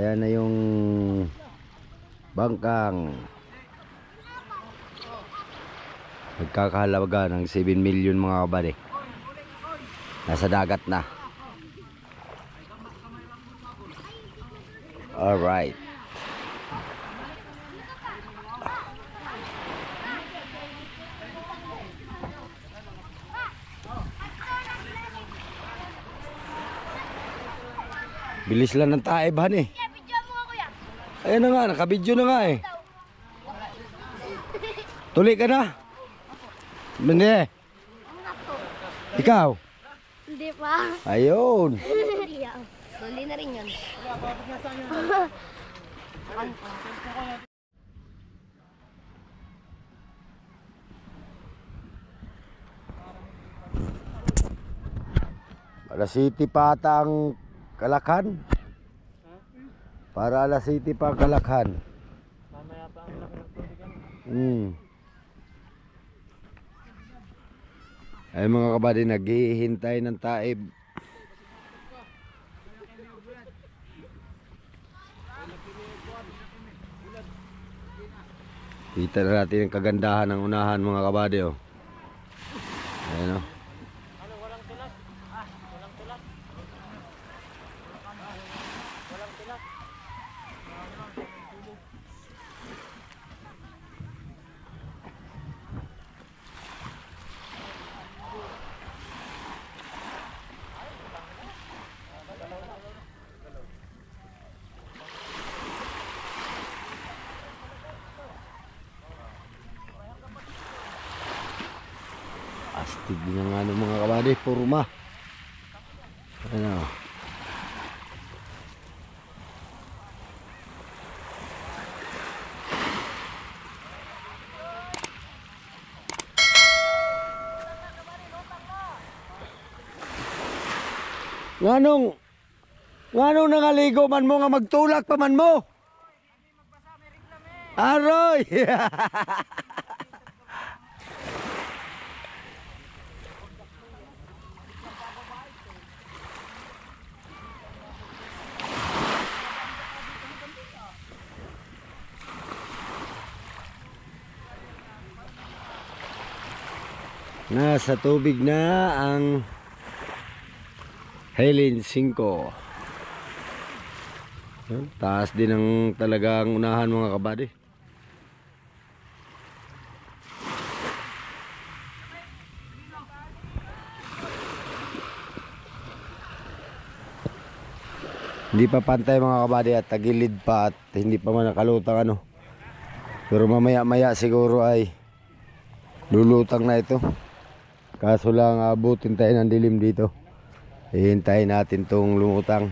Ayan na yung bangkang. Nagkakahalaga ng 7 million mga kabady. Nasa dagat na. Alright. Bilis lang ng taeban eh. Ayan na nga, nakabidyo na nga eh. Tuloy ka na. Hindi. Ikaw? Hindi pa. Ayun. Tuloy na rin yun. Alas City pa ata ang Kalakhan. Para alas City pa ang Kalakhan. Mamaya pa ang laki ng tubig. Ay mga kabady, naghihintay ng taib. Kita na natin ang kagandahan ng unahan mga kabady oh. Ayan oh. Walang tulak. Walang tulak. Walang tulak. Astig din ang ano mga kabady, purma. Ano? Nganong nangaligo man mo nga magtulak pa man mo? Aroy! Nasa tubig na ang Helen 5. Taas din ang talagang unahan mga kabady. Hindi pa pantay mga kabady at tagilid pa at hindi pa man nakalutang ano. Pero mamaya maya siguro ay lulutang na ito. Kaso lang abutin tayo ng dilim dito. Hihintayin natin tong lumutang.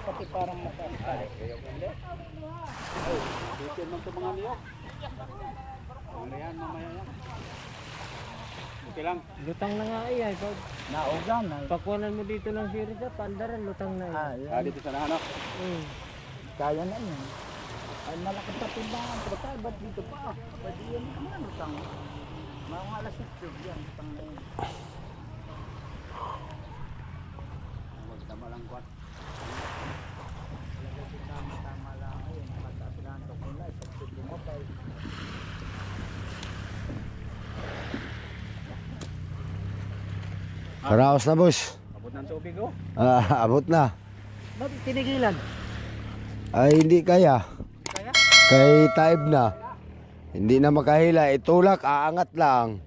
Pati parang mataas. Dito man sa mga niyok. Mamaya yan. Okay lang. Lutang na nga ay. Naugan na. Pakuanan mo dito ng sirita, pandaran, lutang na yan. Dito sa nahanap. Kaya na yan. Ay malaki sa timbangan. Pero ba't dito pa? Pwede yan naman lutang. Mga alas 6 yan. Lutang na yan. Huwag tama lang kwat. Tama lang ayun. Matasilan ito muna. Isang mo pa. Karaos na boss. Abot ng tubig oh. Abot na. Bakit tinigilan? Ay hindi kaya. Kaya? Kay taib na. Hindi na makahila. Itulak, aangat lang.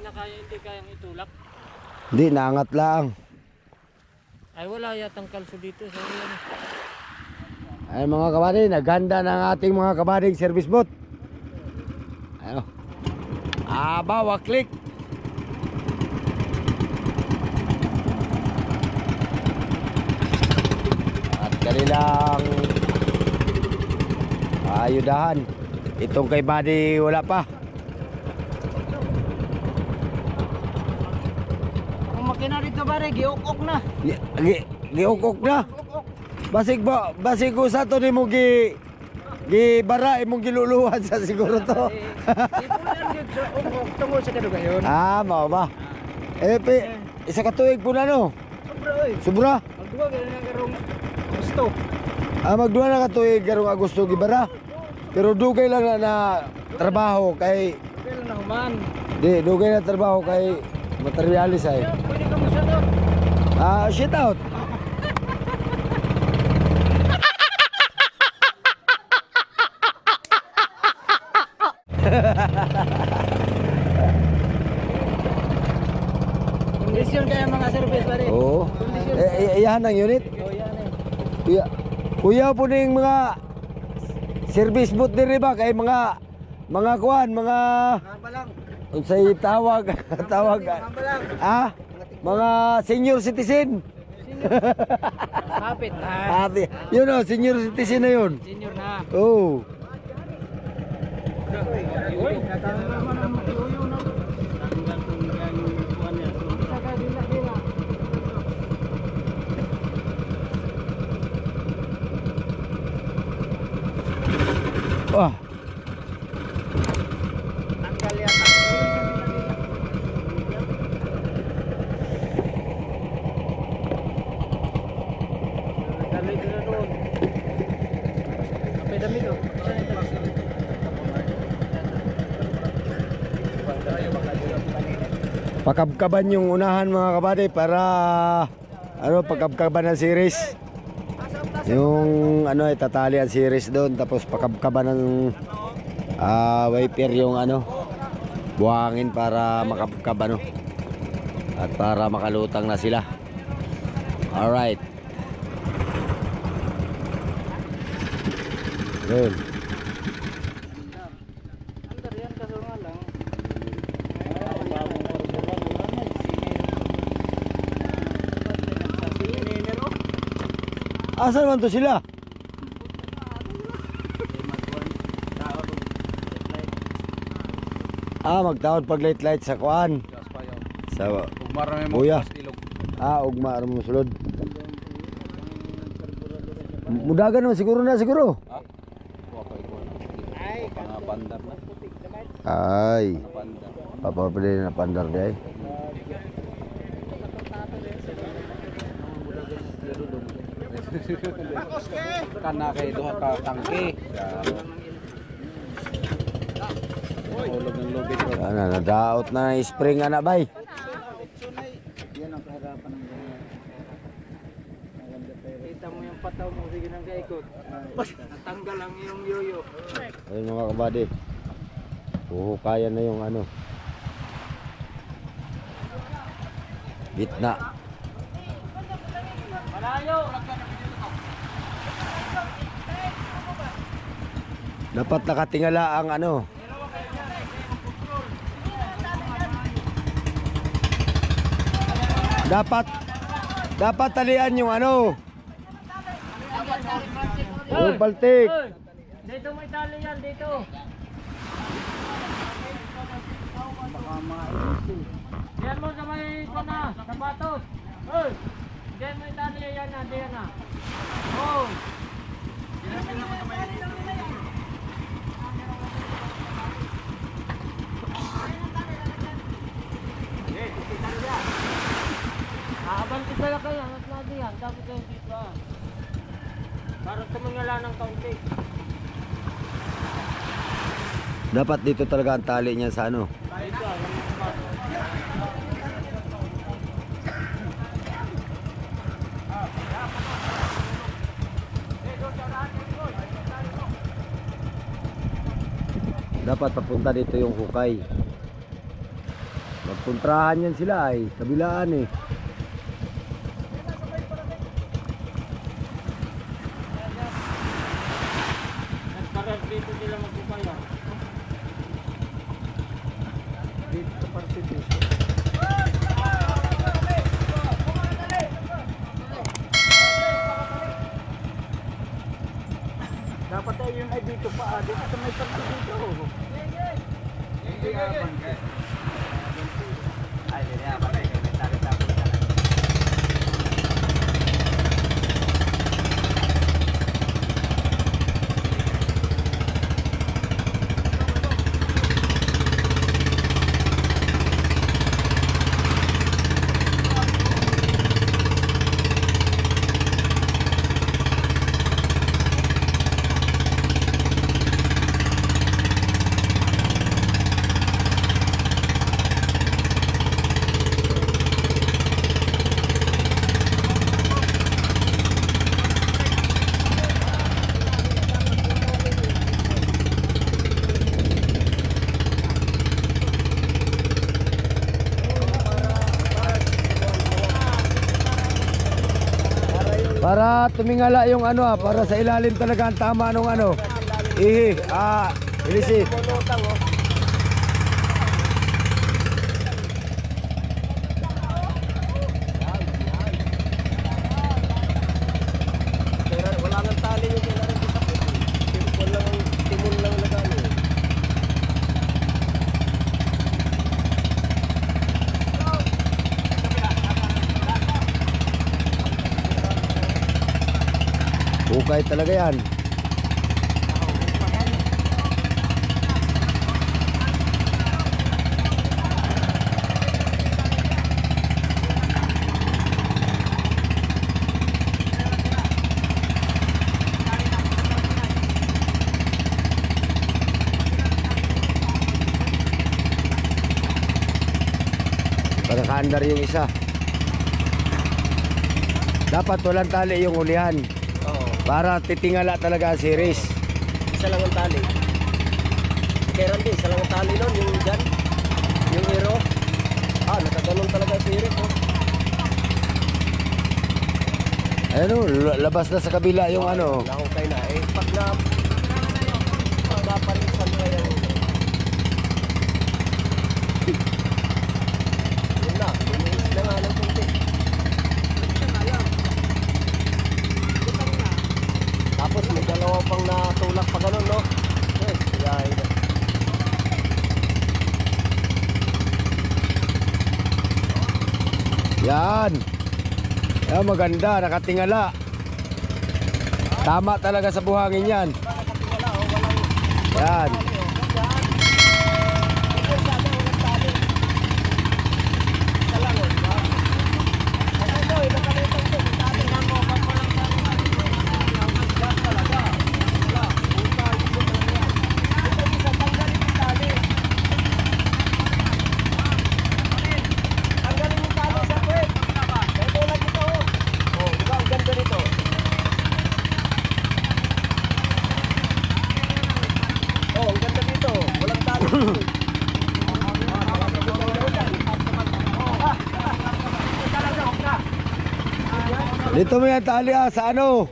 Hindi kayang itulak. Hindi, naangat lang. Ay wala yatang kalso dito. Sorry yan. Ay mga kabady, naghanda ng ating mga kabading service boat. Ano? Bawa click. At kanilang ayudahan. Itong kay buddy wala pa. Okay na dito pare, giukok na. Giukok na. Basig ko sa to nimo gibara imong giluluhan sa siguro to. Ipunan gyud sa ukok tungod sa kadugayon. Mao ba? Isa ka tuig po na no. Sobra oy. Sobra. Magduwa gyud na karong gusto. Magduwa na ka tuig karong Agosto gibara. Pero dugay lang na trabaho kay Pero na human. dugay na trabaho kay materialis ay. Pwede ka mo sa to. Shit out. Kondisyon kaya mga service pare. Oo. Iyahan ang unit. Oh, yan eh. Kuya po ning mga service boot diri ba kay mga kuan, mga Kabalang. unsay tawag Kabalang. mga senior citizen. Kapit na. Yun o, senior citizen na yun. Senior na. Oh. Uy, natanggal man ang matiuyo na. Tanggal kung yan kuan niya. Isa ka dila. Wah. Tanggal yan. Nagalit na doon. Kapay dami to. Pakabkaban yung unahan mga kabady para pakabkaban ng series. Yung itatali ang series doon tapos pakabkaban ng wiper yung buhangin para makabkab at para makalutang na sila. Alright. Yun. Andar yan kaso nga lang. Asan man to sila? Magtawad pag light sa kuan. Sa Buya. Ugma ra mo sulod. Mudagan naman siguro. Ay. Papapili na pandar di ay. Kana kay duha ka tangke. Hulog ng lubid ko. Nadaot na ng spring bay. Yan ang kahirapan ng ganyan. Kita mo yung pataw mo, sige nang kaikot. Natanggal ang iyong yoyo. Ayun mga kabady. Huhukayan na yung gitna. Malayo! Dapat nakatingala ang Dapat talian yung yung paltik. Dito may tali yan, dito. Diyan mo sa may sapatos. Diyan mo yung tali yan na, diyan na. Oh! Abanti pala kayo, mas lagi yan. Dapat kayo dito. Para tumingala ng kaunti. Dapat dito talaga ang tali niya sa Dito, dapat papunta dito yung hukay. Magpuntrahan yan sila ay kabilaan nagkarar dito sila magpupaya. Dito sa parte dito. Dapat ay yun ay dito pa. Dito sa may parte dito. Hindi abang. Ay, hindi abang. Ay, may tali-tali. Para tumingala yung ano para sa ilalim talaga ang tama nung ano. Ihi, ilisi. Pulutang oh. Pero wala nang tali yung kailangan ko sa timon lang, timon lang na gano'n. Hukay talaga yan. Nakaandar yung isa. Dapat walang tali yung ulihan. Oo. Para titingala talaga ang series. Isa lang ang tali. Kaya Randy, isa lang ang tali nun, yung dyan. Yung hero. Nakaganon talaga si Eric oh. Ayun o, labas na sa kabila yung ano. Nahukay na eh. Pag naparisan ka yung yun na, luminis na nga ng kunti. Tapos may dalawa pang natulak pa ganun, no? Yes, yahay na. Yan. Yan, maganda, nakatingala. Tama talaga sa buhangin yan. Yan. Dito mo yan tali sa ano.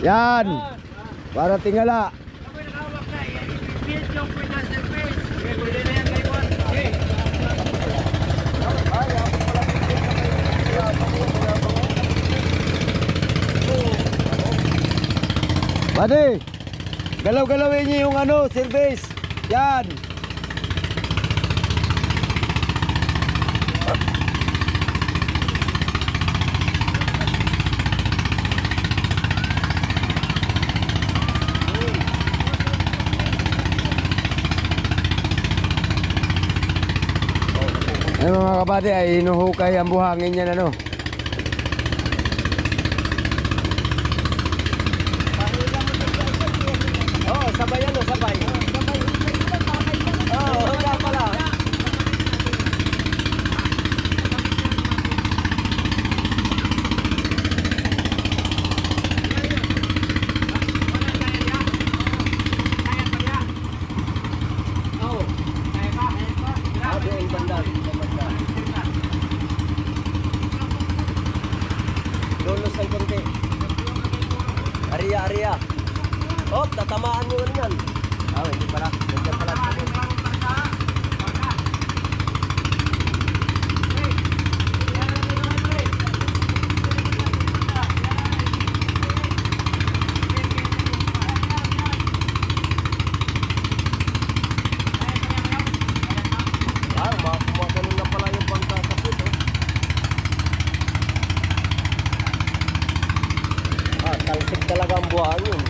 Yan. Para tingala. Buddy, galaw-galawin niyo yung ano, service. Yan. Ay mga kabady ay hinuhukay ang buhangin niyan ano. Sabay ano, sabay. Hangga pala. Lulos ang konti. Aria. Oh, tatamaan nyo yan. Hindi pala. Nandiyan pala. Kumakaroon na pala yung bangka sa puto. Talsik talaga ang buhaan yun.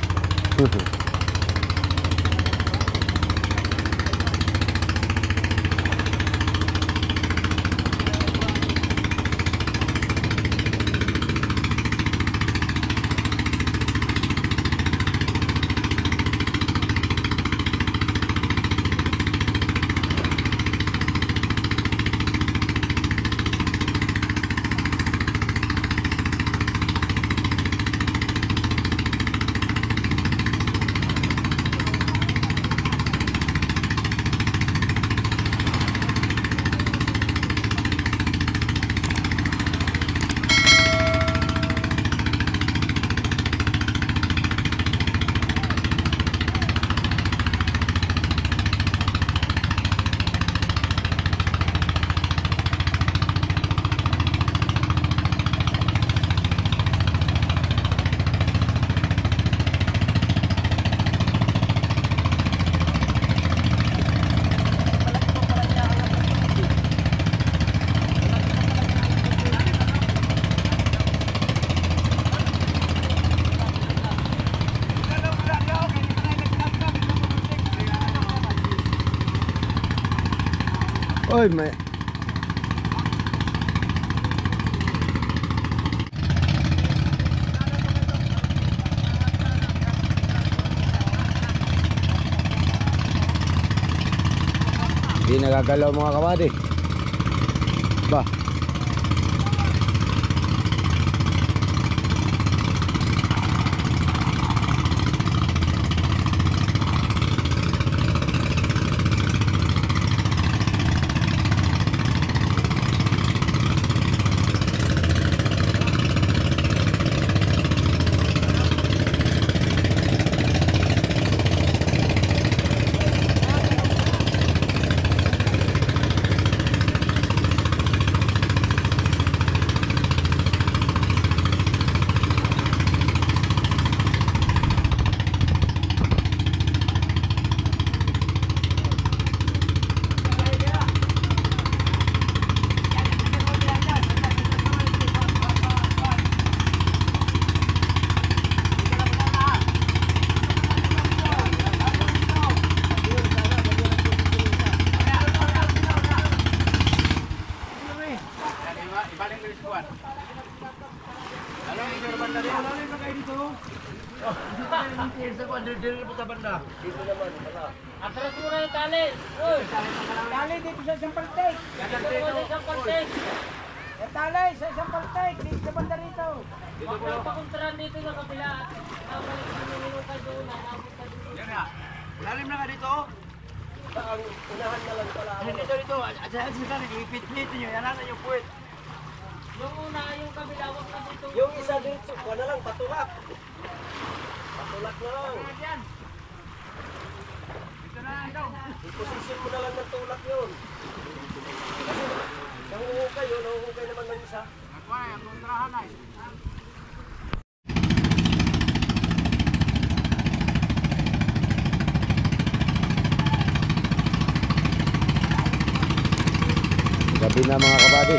Oy, may... Hindi nagagalaw mga kabady. Ba? Atras mo na yung tali. Tali dito sa isang paltek. Tali sa isang paltek. Dito sa banda rito. Huwag mo pakuntaran dito na kabila. Nabalik mo ka doon. Yan nga. Lalim na ka dito. Ang unahan na lang pala. Dito. At sa sila, ipit-pit nyo. Yan na yung puwet. Yung una, yung kabila, huwag na dito. Yung isa dito, kuha na lang, patulak. Patulak na lang. Iposisyon mo na lang ng tulak yun. Kasi nanguhukay yun, nanguhukay naman ng isa. Nakuha, ang kontrahan ay. Gabi na mga kabady.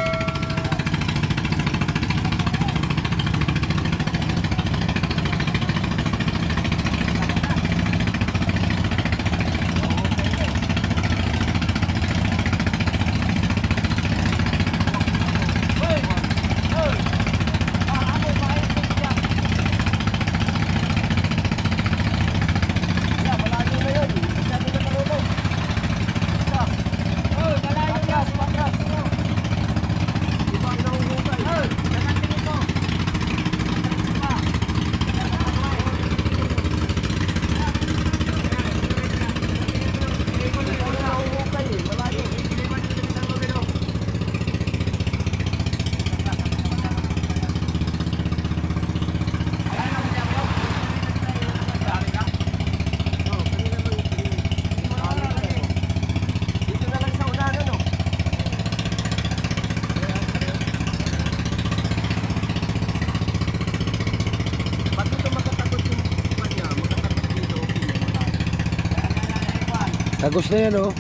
Tagos na yan oh.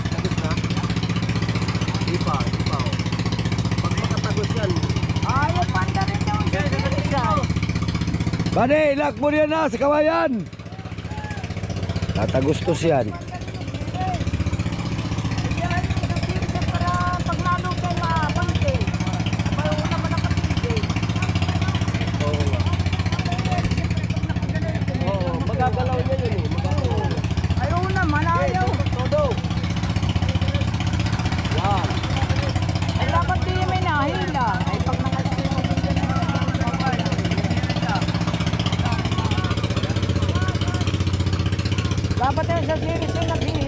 Tagos na? Di pa. Pag makatagos yan. Ayaw, panda rin daw. Bade, ilak mo yan na sa kawayan. Tatagustos yan. Magagalaw niya yun eh. Ayaw naman, ayaw. Todo. Yan. Ay, dapat di may nahila. Ay, pag nakasito mo din dyan na dapat yun sa series yung naghila.